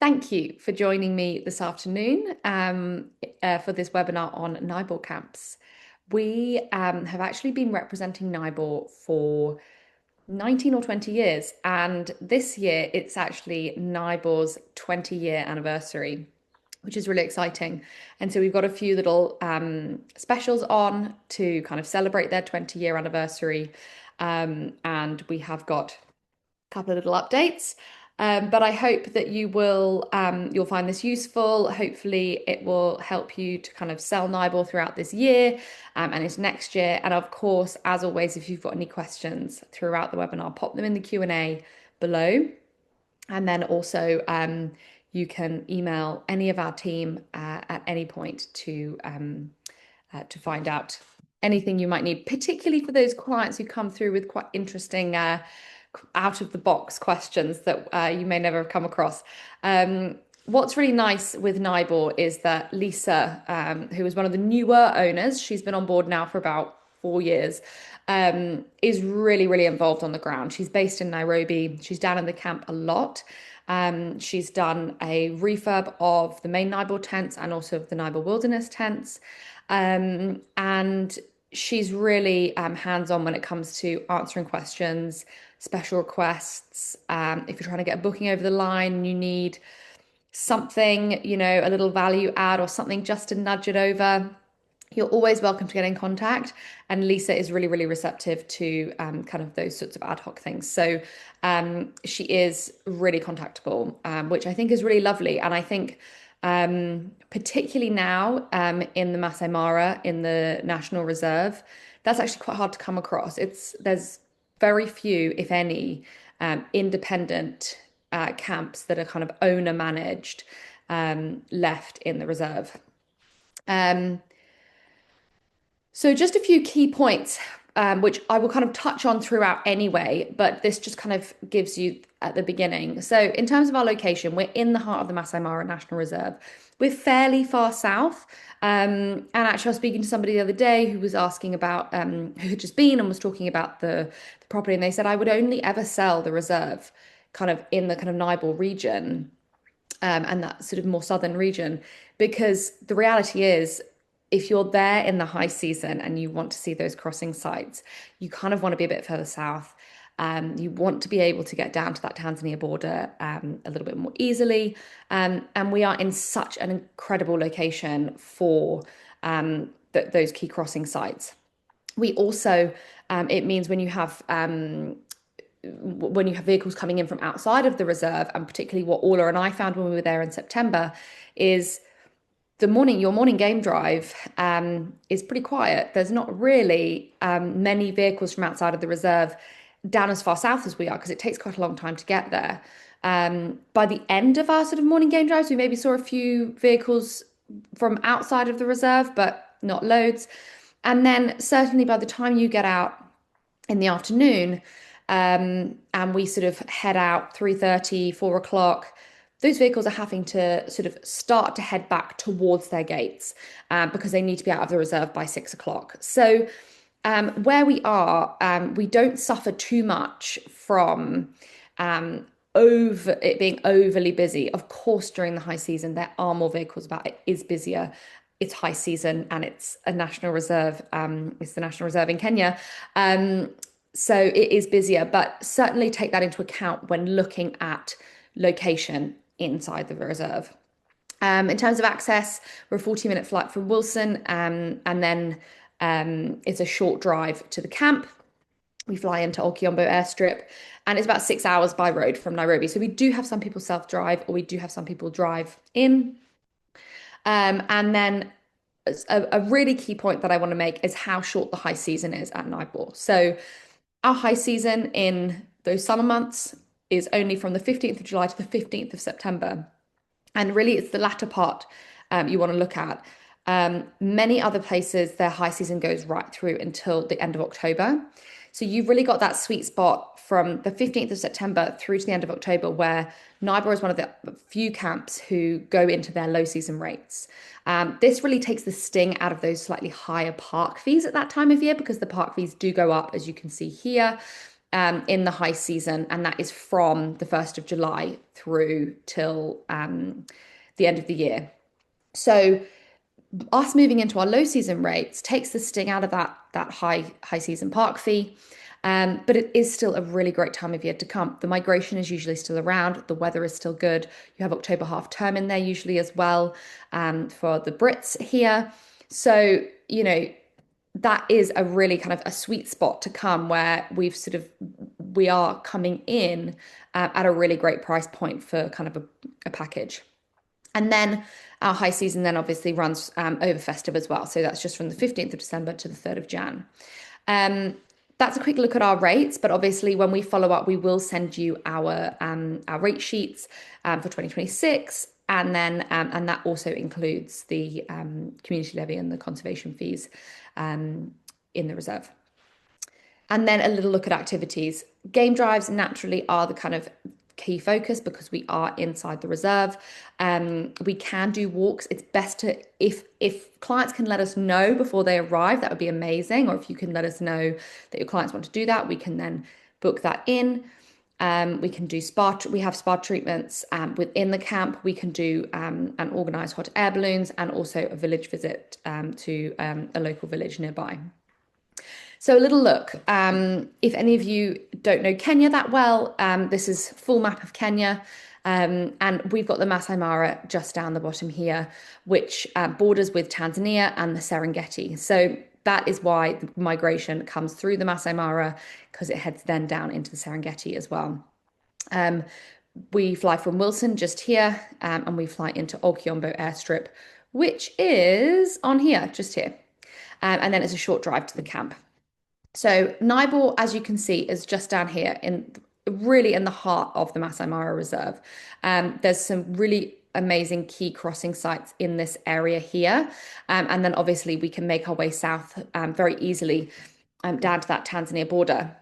Thank you for joining me this afternoon for this webinar on Naibor camps. We have actually been representing Naibor for 19 or 20 years, and this year it's actually Naibor's 20-year anniversary, which is really exciting. And so we've got a few little specials on to kind of celebrate their 20-year anniversary, and we have got couple of little updates. But I hope that you'll find this useful. Hopefully, it will help you to kind of sell Nibor throughout this year and into next year. And of course, as always, if you've got any questions throughout the webinar, pop them in the Q&A below. And then also, you can email any of our team at any point to find out anything you might need, particularly for those clients who come through with quite interesting out of the box questions that you may never have come across. What's really nice with Naibor is that Lisa, who is one of the newer owners, she's been on board now for about 4 years, is really, really involved on the ground. She's based in Nairobi. She's down in the camp a lot. She's done a refurb of the main Naibor tents and also of the Naibor Wilderness tents. And she's really hands-on when it comes to answering questions, special requests. If you're trying to get a booking over the line, you need something, a little value add or something just to nudge it over, you're always welcome to get in contact. And Lisa is really, really receptive to kind of those sorts of ad hoc things. So she is really contactable, which I think is really lovely. And I think particularly now in the Masai Mara, in the National Reserve, that's actually quite hard to come across. There's very few, if any, independent camps that are kind of owner managed left in the reserve. So just a few key points, which I will kind of touch on throughout anyway, but this just kind of gives you at the beginning. So in terms of our location, we're in the heart of the Masai Mara National Reserve. We're fairly far south. And actually, I was speaking to somebody the other day who was asking about, who had just been and was talking about the property, and they said, I would only ever sell the reserve kind of in the kind of Naibor region, and that sort of more southern region, because the reality is, if you're there in the high season and you want to see those crossing sites, you kind of want to be a bit further south. You want to be able to get down to that Tanzania border a little bit more easily. And we are in such an incredible location for those key crossing sites. We also, it means when you have vehicles coming in from outside of the reserve, and particularly what Orla and I found when we were there in September, is your morning game drive is pretty quiet. There's not really many vehicles from outside of the reserve down as far south as we are, because it takes quite a long time to get there. By the end of our sort of morning game drives, we maybe saw a few vehicles from outside of the reserve, but not loads. And then certainly by the time you get out in the afternoon, and we sort of head out 3:30, 4 o'clock, those vehicles are having to sort of start to head back towards their gates because they need to be out of the reserve by 6 o'clock. So where we are, we don't suffer too much from it being overly busy. Of course, during the high season, there are more vehicles about. It is busier. It's high season and it's a national reserve. It's the National Reserve in Kenya. So it is busier, but certainly take that into account when looking at location inside the reserve. In terms of access, we're a 40-minute flight from Wilson, and then it's a short drive to the camp. We fly into Okiombo airstrip, and it's about 6 hours by road from Nairobi. So we do have some people self-drive, or we do have some people drive in. And then a really key point that I want to make is how short the high season is at Naibor. So our high season in those summer months is only from the 15th of July to the 15th of September. And really, it's the latter part you want to look at. Many other places, their high season goes right through until the end of October. So you've really got that sweet spot from the 15th of September through to the end of October, where Naibor is one of the few camps who go into their low season rates. This really takes the sting out of those slightly higher park fees at that time of year, because the park fees do go up, as you can see here. in the high season, and that is from the 1st of July through till the end of the year. So us moving into our low season rates takes the sting out of that high season park fee. But it is still a really great time of year to come. The migration is usually still around. The weather is still good. You have October half term in there usually as well, for the Brits here. So, that is a really kind of a sweet spot to come where we are coming in at a really great price point for kind of a package. And then our high season then obviously runs over festive as well. So that's just from the 15th of December to the 3rd of Jan. That's a quick look at our rates, but obviously when we follow up, we will send you our rate sheets for 2026, and then and that also includes the community levy and the conservation fees in the reserve. And then a little look at activities. Game drives naturally are the kind of key focus because we are inside the reserve. We can do walks. It's best to, if clients can let us know before they arrive, that would be amazing. Or if you can let us know that your clients want to do that, we can then book that in. We can do spa. We have spa treatments within the camp. We can do and organise hot air balloons, and also a village visit to a local village nearby. So a little look. If any of you don't know Kenya that well, this is full map of Kenya. And we've got the Masai Mara just down the bottom here, which borders with Tanzania and the Serengeti. So that is why the migration comes through the Masai Mara, because it heads then down into the Serengeti as well. We fly from Wilson just here, and we fly into Okiombo airstrip, which is on here, just here. And then it's a short drive to the camp. So Naibor, as you can see, is just down here really in the heart of the Masai Mara Reserve. There's some really amazing key crossing sites in this area here. And then obviously we can make our way south very easily down to that Tanzania border.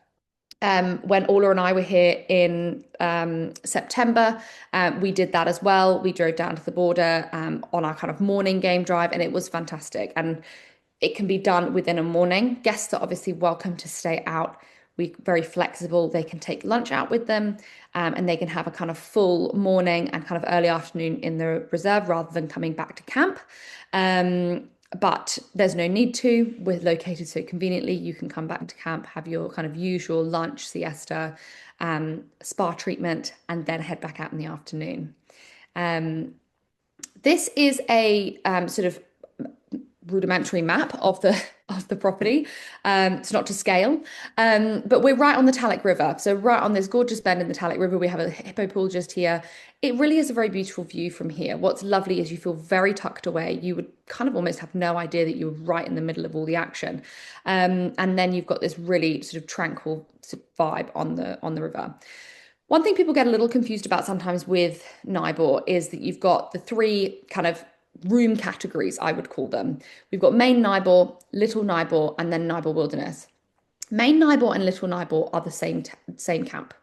When Ola and I were here in September, we did that as well. We drove down to the border on our kind of morning game drive, and it was fantastic. And it can be done within a morning. Guests are obviously welcome to stay out. We're very flexible. They can take lunch out with them, and they can have a kind of full morning and kind of early afternoon in the reserve rather than coming back to camp. But there's no need to. We're located so conveniently. You can come back to camp, have your kind of usual lunch, siesta, spa treatment, and then head back out in the afternoon. This is a sort of rudimentary map of the property. It's not to scale, but we're right on the Talek River. So right on this gorgeous bend in the Talek River, we have a hippo pool just here. It really is a very beautiful view from here. What's lovely is you feel very tucked away. You would kind of almost have no idea that you were right in the middle of all the action. And then you've got this really sort of tranquil vibe on the river. One thing people get a little confused about sometimes with Naibor is that you've got the three kind of room categories, I would call them. We've got main Naibor, little Naibor, and then Naibor Wilderness. Main Naibor and little Naibor are the same camp.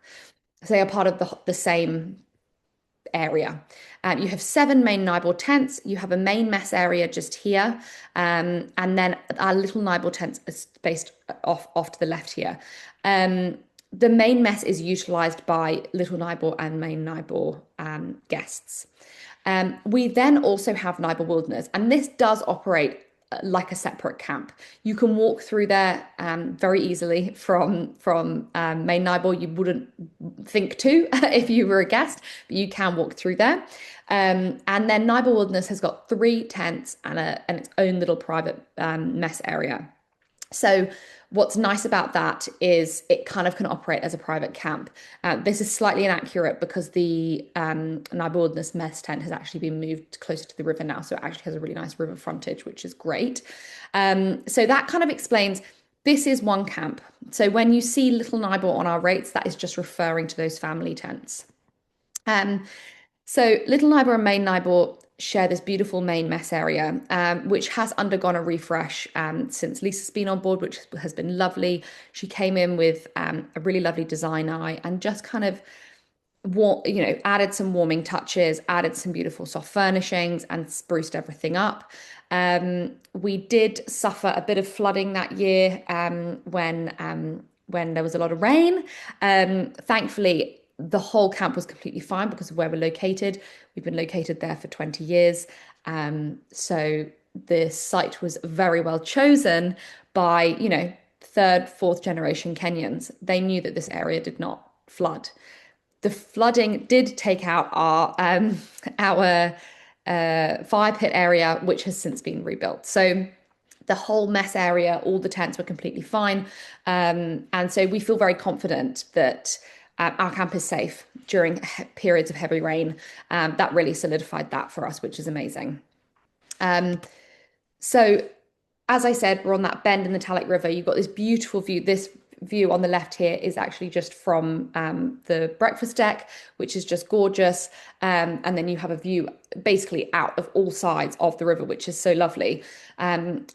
So they are part of the same area. You have 7 main Naibor tents. You have a main mess area just here, and then our little Naibor tents are spaced off to the left here. The main mess is utilised by little Naibor and main Naibor guests. We then also have Naibor Wilderness, and this does operate like a separate camp. You can walk through there very easily from main Naibor. You wouldn't think to if you were a guest, but you can walk through there. And then Naibor Wilderness has got 3 tents and its own little private mess area. So what's nice about that is it kind of can operate as a private camp. This is slightly inaccurate because the Naibor Wilderness mess tent has actually been moved closer to the river now. So it actually has a really nice river frontage, which is great. So that kind of explains this is one camp. So when you see Little Naibor on our rates, that is just referring to those family tents. So Little Naibor and Main Naibor share this beautiful main mess area, which has undergone a refresh since Lisa's been on board, which has been lovely. She came in with a really lovely design eye and just kind of added some warming touches, added some beautiful soft furnishings, and spruced everything up. We did suffer a bit of flooding that year when when there was a lot of rain. Thankfully, the whole camp was completely fine because of where we're located. We've been located there for 20 years. So the site was very well chosen by, third, fourth generation Kenyans. They knew that this area did not flood. The flooding did take out our fire pit area, which has since been rebuilt. So the whole mess area, all the tents were completely fine. And so we feel very confident that our camp is safe during periods of heavy rain. That really solidified that for us, which is amazing. So as I said, we're on that bend in the Talek River. You've got this beautiful view. This view on the left here is actually just from the breakfast deck, which is just gorgeous. And then you have a view basically out of all sides of the river, which is so lovely.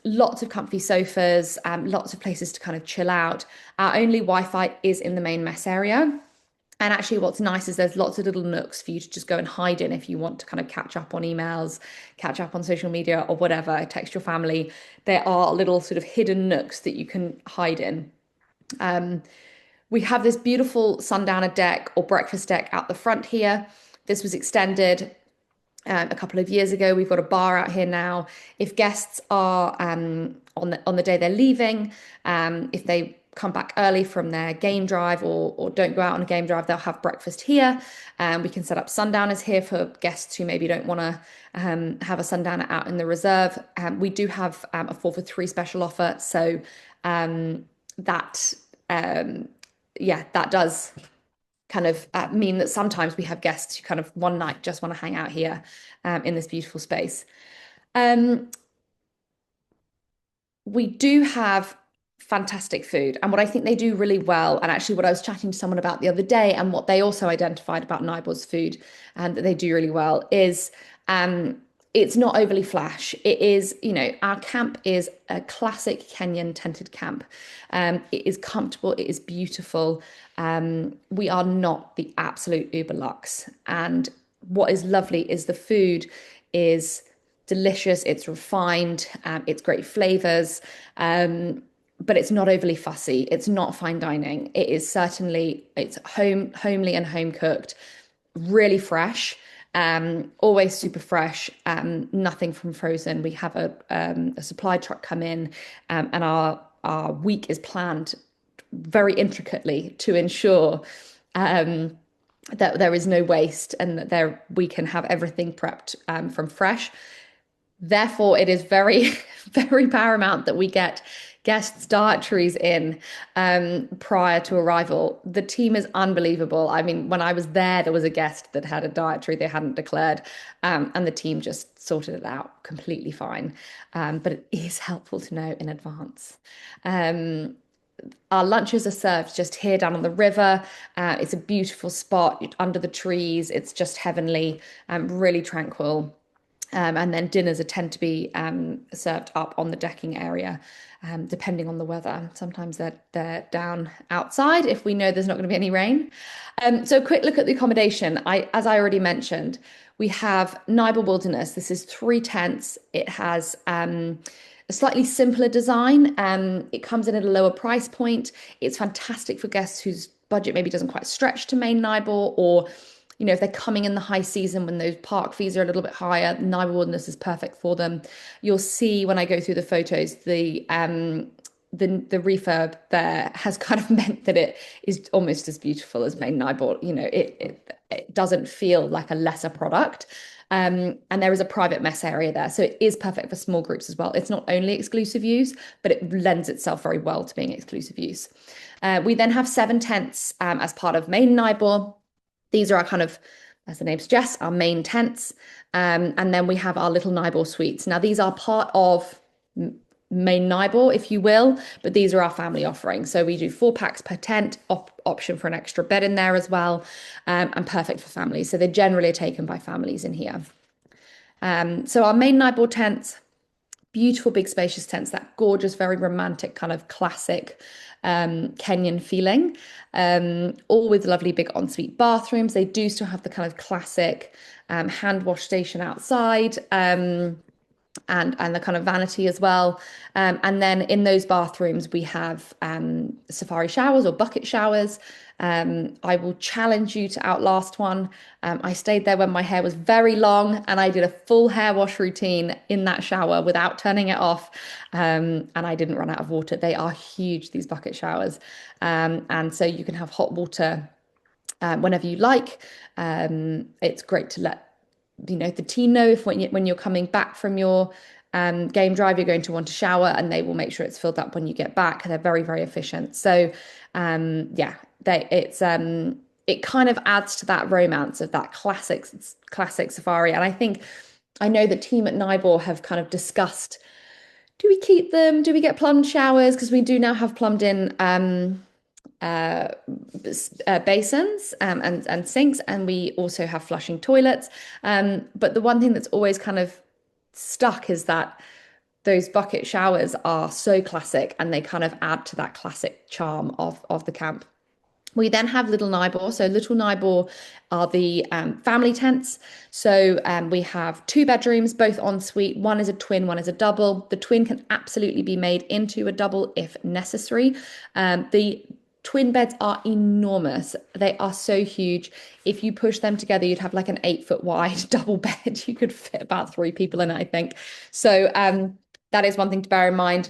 Lots of comfy sofas, lots of places to kind of chill out. Our only Wi-Fi is in the main mess area. And actually, what's nice is there's lots of little nooks for you to just go and hide in if you want to kind of catch up on emails, catch up on social media or whatever, text your family. There are little sort of hidden nooks that you can hide in. We have this beautiful sundowner deck or breakfast deck out the front here. This was extended a couple of years ago. We've got a bar out here now. If guests are on the day they're leaving, if they come back early from their game drive or don't go out on a game drive, they'll have breakfast here. We can set up sundowners here for guests who maybe don't want to have a sundowner out in the reserve. We do have a 4 for 3 special offer. So that does kind of mean that sometimes we have guests who kind of one night just want to hang out here in this beautiful space. We do have fantastic food. And what I think they do really well, and actually what I was chatting to someone about the other day, and what they also identified about Naibor's food and that they do really well is it's not overly flash. It is, our camp is a classic Kenyan tented camp. It is comfortable. It is beautiful. We are not the absolute uber luxe. And what is lovely is the food is delicious. It's refined. It's great flavors. But it's not overly fussy. It's not fine dining. It is certainly, it's homely and home cooked, really fresh. Always super fresh, nothing from frozen. We have a supply truck come in, and our week is planned very intricately to ensure that there is no waste and that we can have everything prepped from fresh. Therefore, it is very, very paramount that we get guests' dietaries in prior to arrival. The team is unbelievable. I mean, when I was there was a guest that had a dietary they hadn't declared, and the team just sorted it out completely fine. But it is helpful to know in advance. Our lunches are served just here down on the river. It's a beautiful spot under the trees. It's just heavenly, really tranquil. And then dinners tend to be served up on the decking area, depending on the weather. Sometimes they're down outside if we know there's not going to be any rain. So a quick look at the accommodation. As I already mentioned, we have Naibor Wilderness. This is 3 tents. It has a slightly simpler design. It comes in at a lower price point. It's fantastic for guests whose budget maybe doesn't quite stretch to main Naibor, or if they're coming in the high season when those park fees are a little bit higher, Naibor Wilderness is perfect for them. You'll see when I go through the photos, the refurb there has kind of meant that it is almost as beautiful as main Naibor. It doesn't feel like a lesser product. And there is a private mess area there. So it is perfect for small groups as well. It's not only exclusive use, but it lends itself very well to being exclusive use. We then have 7 tents as part of main Naibor. These are our kind of, as the name suggests, our main tents. And then we have our little Naibor suites. Now, these are part of main Naibor, if you will, but these are our family offerings. So we do 4 packs per tent, option for an extra bed in there as well, and perfect for families. So they generally are taken by families in here. So our main Naibor tents, beautiful, big, spacious tents, that gorgeous, very romantic kind of classic Kenyan feeling, all with lovely big ensuite bathrooms. They do still have the kind of classic hand wash station outside. and the kind of vanity as well. And then in those bathrooms, we have safari showers or bucket showers. I will challenge you to outlast one. I stayed there when my hair was very long and I did a full hair wash routine in that shower without turning it off. And I didn't run out of water. They are huge, these bucket showers. And so you can have hot water whenever you like. It's great to let the team know if when you're coming back from your game drive, you're going to want to shower, and they will make sure it's filled up when you get back. They're very, very efficient. So yeah, it kind of adds to that romance of that classic safari. And I know the team at Naibor have kind of discussed, do we keep them? Do we get plumbed showers? Because we do now have plumbed in uh, basins and sinks, and we also have flushing toilets. But the one thing that's always kind of stuck is that those bucket showers are so classic, and they kind of add to that classic charm of the camp. We then have Little Naibor. So Little Naibor are the family tents. So we have two bedrooms, both en suite. One is a twin, one is a double. The twin can absolutely be made into a double if necessary. The twin beds are enormous. They are so huge. If you push them together, you'd have like an 8 foot wide double bed. You could fit about 3 people in it, I think. So that is one thing to bear in mind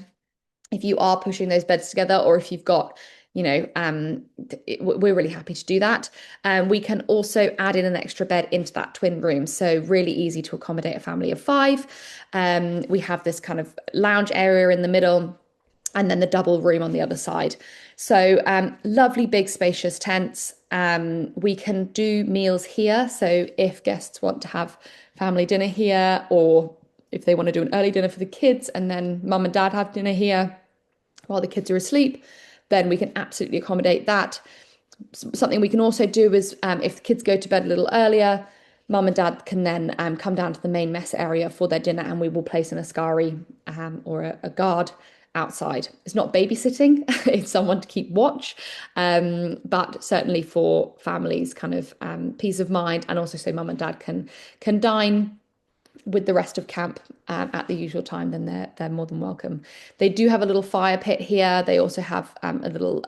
if you are pushing those beds together, or if you've got, we're really happy to do that. We can also add in an extra bed into that twin room. So really easy to accommodate a family of 5. We have this kind of lounge area in the middle, and then the double room on the other side. So lovely, big, spacious tents. We can do meals here. So if guests want to have family dinner here, or if they want to do an early dinner for the kids and then mum and dad have dinner here while the kids are asleep, then we can absolutely accommodate that. Something we can also do is if the kids go to bed a little earlier, mum and dad can then come down to the main mess area for their dinner, and we will place an askari or a guard outside. It's not babysitting, it's someone to keep watch, but certainly for families, kind of peace of mind, and also so mum and dad can dine with the rest of camp at the usual time, then they're more than welcome. They do have a little fire pit here. They also have a little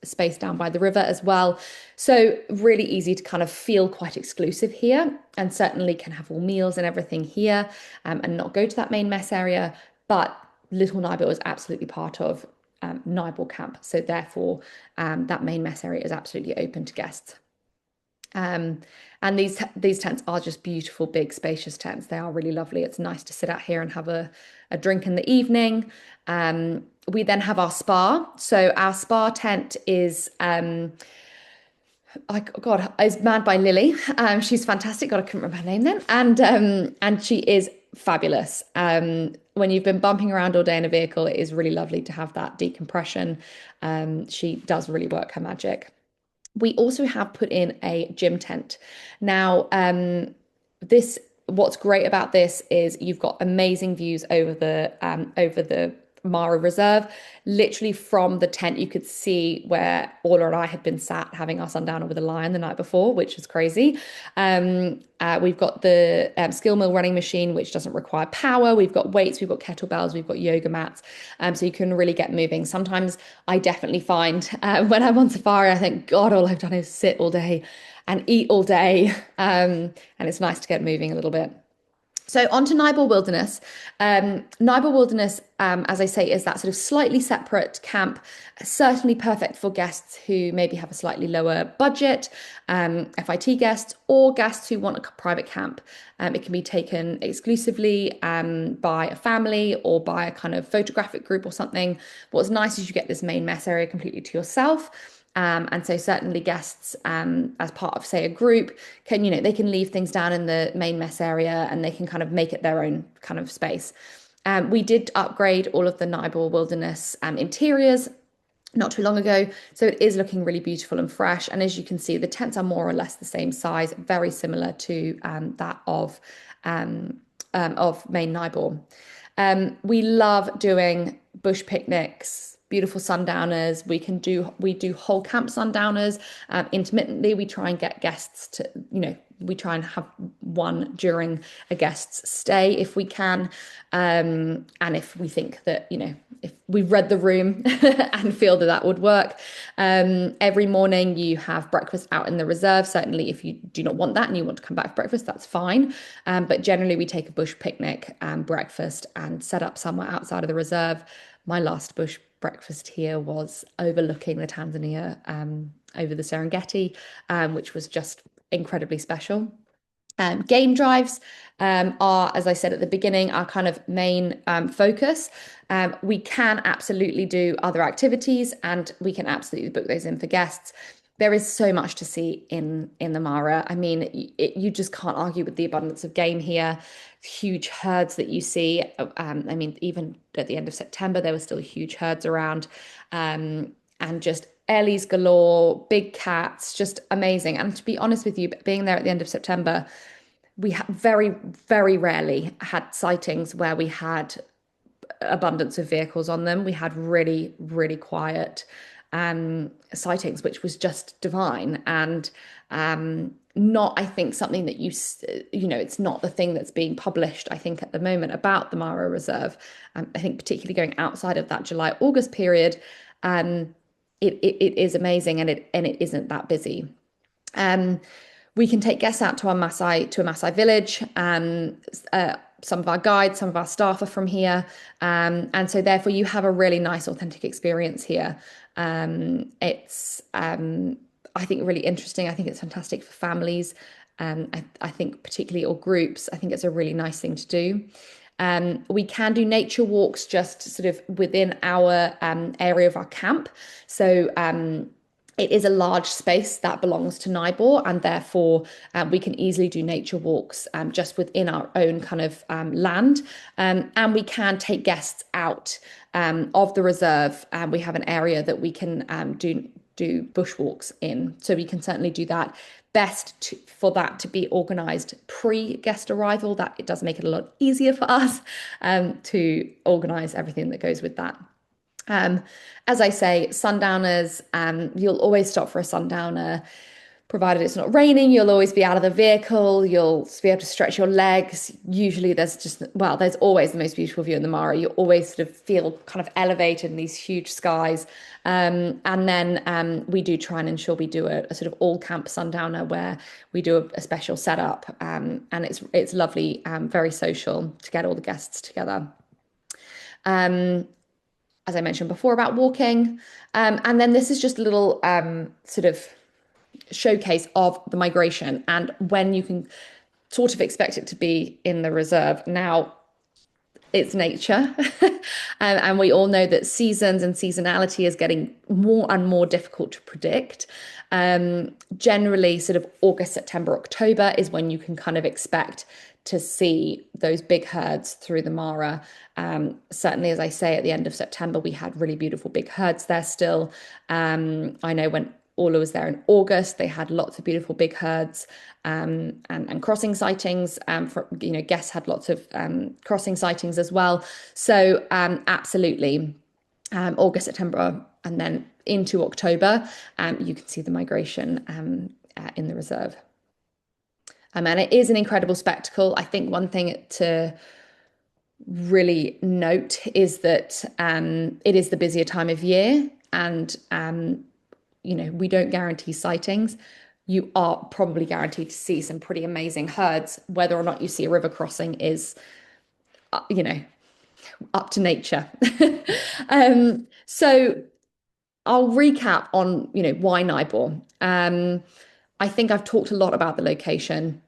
space down by the river as well. So really easy to kind of feel quite exclusive here, and certainly can have all meals and everything here, and not go to that main mess area. But Little Naibor is absolutely part of Naibor camp. So therefore, that main mess area is absolutely open to guests. And these tents are just beautiful, big, spacious tents. They are really lovely. It's nice to sit out here and have a drink in the evening. We then have our spa. So our spa tent is is manned by Lily. She's fantastic. God, I couldn't remember her name then. And she is fabulous. When you've been bumping around all day in a vehicle, it is really lovely to have that decompression. She does really work her magic. We also have put in a gym tent. Now, what's great about this is you've got amazing views over the Mara Reserve. Literally from the tent, you could see where Orla and I had been sat having our sundowner with a lion the night before, which is crazy. We've got the skill mill running machine, which doesn't require power. We've got weights, we've got kettlebells, we've got yoga mats. So you can really get moving. Sometimes I definitely find when I'm on safari, I think, God, all I've done is sit all day and eat all day. And it's nice to get moving a little bit. So on to Naibor Wilderness. Naibor Wilderness, as I say, is that sort of slightly separate camp, certainly perfect for guests who maybe have a slightly lower budget, FIT guests, or guests who want a private camp. It can be taken exclusively by a family or by a kind of photographic group or something. What's nice is you get this main mess area completely to yourself. And so certainly guests, as part of, say, a group, they can leave things down in the main mess area, and they can kind of make it their own kind of space. We did upgrade all of the Naibor Wilderness interiors not too long ago, so it is looking really beautiful and fresh. And as you can see, the tents are more or less the same size, very similar to that of main Naibor. We love doing bush picnics, beautiful sundowners. We do whole camp sundowners. Intermittently, we try and get guests to, we try and have one during a guest's stay if we can. And if we think that, if we've read the room and feel that that would work. Every morning you have breakfast out in the reserve. Certainly, if you do not want that and you want to come back for breakfast, that's fine. But generally, we take a bush picnic breakfast and set up somewhere outside of the reserve. My last bush breakfast here was overlooking the Tanzania over the Serengeti, which was just incredibly special. Game drives are, as I said at the beginning, our kind of main focus. We can absolutely do other activities and we can absolutely book those in for guests. There is so much to see in the Mara. I mean, you just can't argue with the abundance of game here. Huge herds that you see. I mean, even at the end of September, there were still huge herds around, and just ellies galore, big cats, just amazing. And to be honest with you, being there at the end of September, we very, very rarely had sightings where we had abundance of vehicles on them. We had really, really quiet sightings, which was just divine. And not, I think, something that it's not the thing that's being published, I think, at the moment about the Mara Reserve. I think particularly going outside of that July, August period, it is amazing and it isn't that busy. We can take guests out to a Masai village. Some of our guides, some of our staff are from here. And so therefore you have a really nice, authentic experience here. It's, I think, really interesting. I think it's fantastic for families. I think particularly, or groups, I think it's a really nice thing to do. We can do nature walks just sort of within our area of our camp. So it is a large space that belongs to Naibor, and therefore we can easily do nature walks just within our own kind of land. And we can take guests out of the reserve. We have an area that we can do bushwalks in. So we can certainly do that. For that to be organised pre-guest arrival, that it does make it a lot easier for us to organise everything that goes with that. As I say, sundowners, you'll always stop for a sundowner, provided it's not raining. You'll always be out of the vehicle. You'll be able to stretch your legs. Usually there's always the most beautiful view in the Mara. You always sort of feel kind of elevated in these huge skies. And then we do try and ensure we do a sort of all camp sundowner where we do a special setup. And it's lovely, very social to get all the guests together. As I mentioned before about walking. And then this is just a little sort of showcase of the migration and when you can sort of expect it to be in the reserve. Now, it's nature. And we all know that seasons and seasonality is getting more and more difficult to predict. Generally, sort of August, September, October is when you can kind of expect to see those big herds through the Mara. Certainly, as I say, at the end of September, we had really beautiful big herds there still. I know when Orla was there in August, they had lots of beautiful big herds and crossing sightings. Guests had lots of crossing sightings as well. So absolutely, August, September, and then into October, you can see the migration in the reserve. And it is an incredible spectacle. I think one thing to really note is that it is the busier time of year, and we don't guarantee sightings. You are probably guaranteed to see some pretty amazing herds. Whether or not you see a river crossing is, up to nature. So I'll recap on, why Naibor. I think I've talked a lot about the location.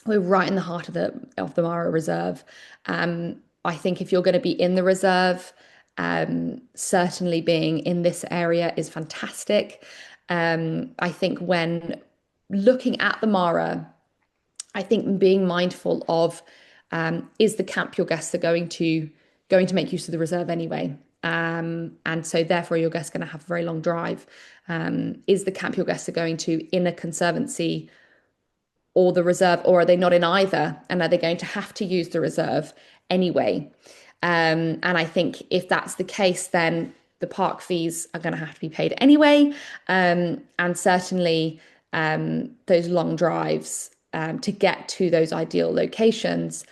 We're right in the heart of the Mara Reserve. I think if you're going to be in the reserve, certainly being in this area is fantastic. I think when looking at the Mara, I think being mindful of is the camp your guests are going to make use of the reserve anyway. And so therefore your guests are going to have a very long drive. Is the camp your guests are going to in a conservancy or the reserve, or are they not in either? And are they going to have to use the reserve anyway? And I think if that's the case, then the park fees are going to have to be paid anyway. And certainly those long drives to get to those ideal locations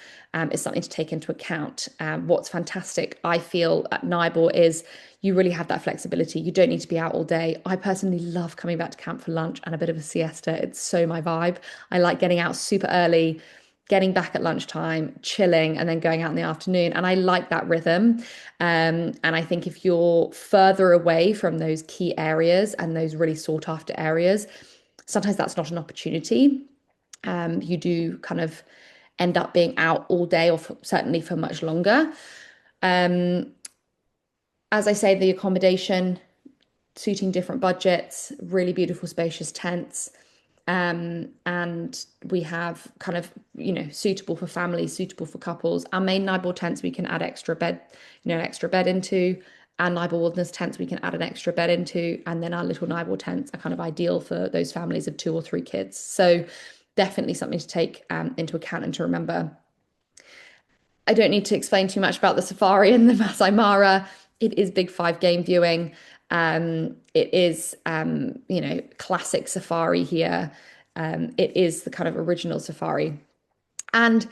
is something to take into account. What's fantastic, I feel, at Naibor is you really have that flexibility. You don't need to be out all day. I personally love coming back to camp for lunch and a bit of a siesta. It's so my vibe. I like getting out super early, getting back at lunchtime, chilling, and then going out in the afternoon. And I like that rhythm. And I think if you're further away from those key areas and those really sought after areas, sometimes that's not an opportunity. You do kind of end up being out all day or certainly for much longer. Um, as I say, the accommodation suiting different budgets, really beautiful, spacious tents. And we have kind of, suitable for families, suitable for couples. Our main Nibor tents we can add extra bed, extra bed into. And Naibor Wilderness tents we can add an extra bed into. And then our little Naibor tents are kind of ideal for those families of 2 or 3 kids. So definitely something to take into account and to remember. I don't need to explain too much about the safari in the Masai Mara. It is big five game viewing. It is, classic safari here. It is the kind of original safari. And